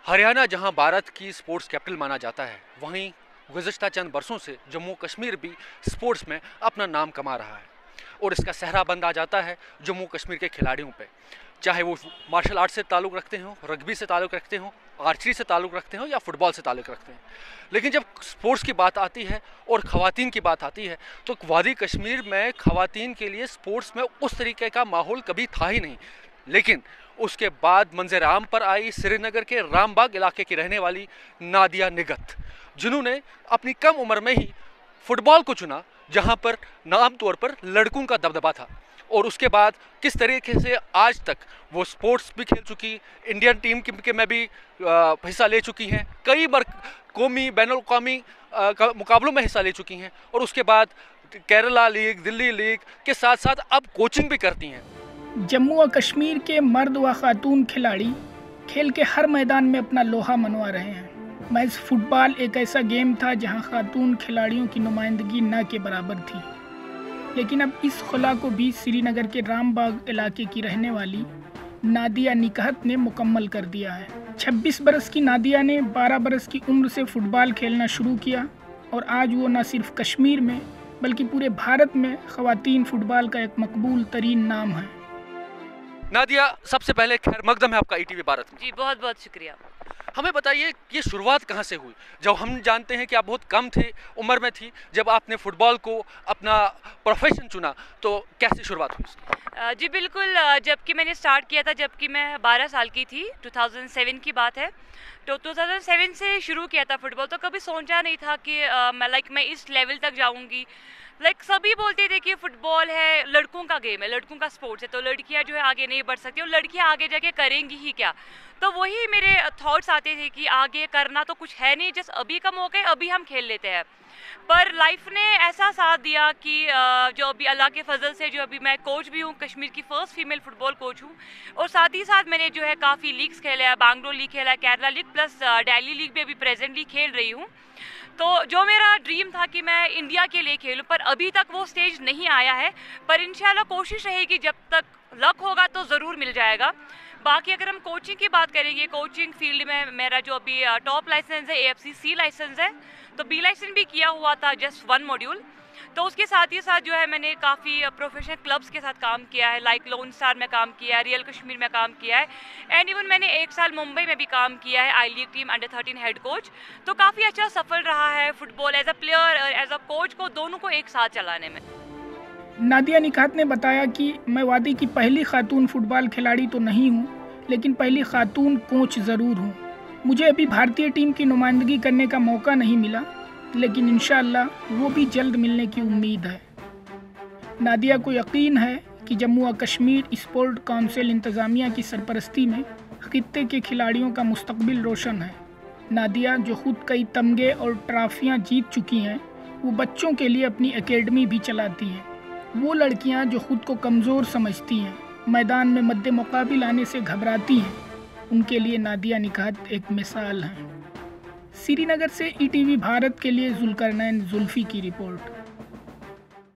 हरियाणा जहां भारत की sports capital माना जाता है, वहीं गुज़िश्ता चंद बरसों से जम्मू कश्मीर भी स्पोर्ट्स में अपना नाम कमा रहा है और इसका सेहरा बंद आ जाता है जम्मू कश्मीर के खिलाड़ियों पे। चाहे वो मार्शल आर्ट से ताल्लुक़ रखते हों, रग्बी से ताल्लुक़ रखते हों, आर्चरी से ताल्लुक़ रखते हों या फुटबॉल से ताल्लुक़ रखते हैं। लेकिन जब स्पोर्ट्स की बात आती है और ख़वातीन की बात आती है तो वादी कश्मीर में ख़वातीन के लिए स्पोर्ट्स में उस तरीके का माहौल कभी था ही नहीं। लेकिन उसके बाद मंजर आम पर आई श्रीनगर के रामबाग इलाके की रहने वाली नादिया निगत, जिन्होंने अपनी कम उम्र में ही फुटबॉल को चुना, जहां पर आम तौर पर लड़कों का दबदबा था। और उसके बाद किस तरीके से आज तक वो स्पोर्ट्स भी खेल चुकी, इंडियन टीम के में भी हिस्सा ले चुकी हैं, कई बार कौमी बैनुल-अक़वामी मुकाबलों में हिस्सा ले चुकी हैं और उसके बाद केरला लीग, दिल्ली लीग के साथ साथ अब कोचिंग भी करती हैं। जम्मू व कश्मीर के मर्द व खातून खिलाड़ी खेल के हर मैदान में अपना लोहा मनवा रहे हैं। महज फुटबॉल एक ऐसा गेम था जहां खातून खिलाड़ियों की नुमाइंदगी न के बराबर थी, लेकिन अब इस खुला को भी श्रीनगर के रामबाग इलाके की रहने वाली नादिया निकहत ने मुकम्मल कर दिया है। 26 बरस की नादिया ने 12 बरस की उम्र से फुटबॉल खेलना शुरू किया और आज वो न सिर्फ कश्मीर में बल्कि पूरे भारत में ख़वातीन फुटबॉल का एक मकबूल तरीन नाम है। नादिया, सबसे पहले खैर मकदम है आपका ईटीवी भारत में। जी बहुत बहुत शुक्रिया। हमें बताइए ये शुरुआत कहाँ से हुई? जब हम जानते हैं कि आप बहुत कम थे, उम्र में थी जब आपने फुटबॉल को अपना प्रोफेशन चुना, तो कैसे शुरुआत हुई इसकी? जी बिल्कुल, जबकि मैंने स्टार्ट किया था जबकि मैं 12 साल की थी, 2007 की बात है। तो 2007 से शुरू किया था फुटबॉल। तो कभी सोचा नहीं था कि मैं इस लेवल तक जाऊंगी। सभी बोलते थे कि फुटबॉल है, लड़कों का गेम है, लड़कों का स्पोर्ट्स है, तो लड़कियां जो है आगे नहीं बढ़ सकती और लड़कियां आगे जाके करेंगी ही क्या। तो वही मेरे थॉट्स आते थे कि आगे करना तो कुछ है नहीं, जस्ट अभी का मौका है, अभी हम खेल लेते हैं। पर लाइफ ने ऐसा साथ दिया कि जो अभी अल्लाह के फजल से जो अभी मैं कोच भी हूँ, कश्मीर की फ़र्स्ट फीमेल फुटबॉल कोच हूँ और साथ ही साथ मैंने जो है काफ़ी लीग्स खेला है, बैंगलोर लीग खेला है, Kerala league plus Delhi league भी अभी प्रेजेंटली खेल रही हूँ। तो जो मेरा ड्रीम था कि मैं इंडिया के लिए खेलूं, पर अभी तक वो स्टेज नहीं आया है, पर इंशाल्लाह कोशिश रहेगी, जब तक लक होगा तो ज़रूर मिल जाएगा। बाकी अगर हम कोचिंग की बात करेंगे, कोचिंग फील्ड में मेरा जो अभी टॉप लाइसेंस है AFC लाइसेंस है, तो B लाइसेंस भी किया हुआ था, जस्ट 1 मॉड्यूल। तो उसके साथ ही साथ जो है मैंने काफ़ी प्रोफेशनल क्लब्स के साथ काम किया है, लाइक लोन स्टार में काम किया है, रियल कश्मीर में काम किया है एंड इवन मैंने 1 साल मुंबई में भी काम किया है, I League team under 13 head coach. तो काफ़ी अच्छा सफल रहा है फुटबॉल एज अ प्लेयर और एज अ कोच को, दोनों को एक साथ चलाने में। नादिया निकहत ने बताया कि मैं वादी की पहली खातून फुटबॉल खिलाड़ी तो नहीं हूँ, लेकिन पहली खातून कोच ज़रूर हूँ। मुझे अभी भारतीय टीम की नुमाइंदगी करने का मौका नहीं मिला, लेकिन इंशाअल्लाह वो भी जल्द मिलने की उम्मीद है। नादिया को यकीन है कि जम्मू व कश्मीर स्पोर्ट काउंसिल इंतज़ामिया की सरपरस्ती में खित्ते के खिलाड़ियों का मुस्तकबिल रोशन है। नादिया, जो खुद कई तमगे और ट्रॉफियाँ जीत चुकी हैं, वो बच्चों के लिए अपनी एकेडमी भी चलाती हैं। वो लड़कियां जो खुद को कमज़ोर समझती हैं, मैदान में मद्दे मुकाबिल आने से घबराती हैं, उनके लिए नादिया निकहत एक मिसाल हैं। श्रीनगर से ईटीवी भारत के लिए जुल्करनैन जुल्फी की रिपोर्ट।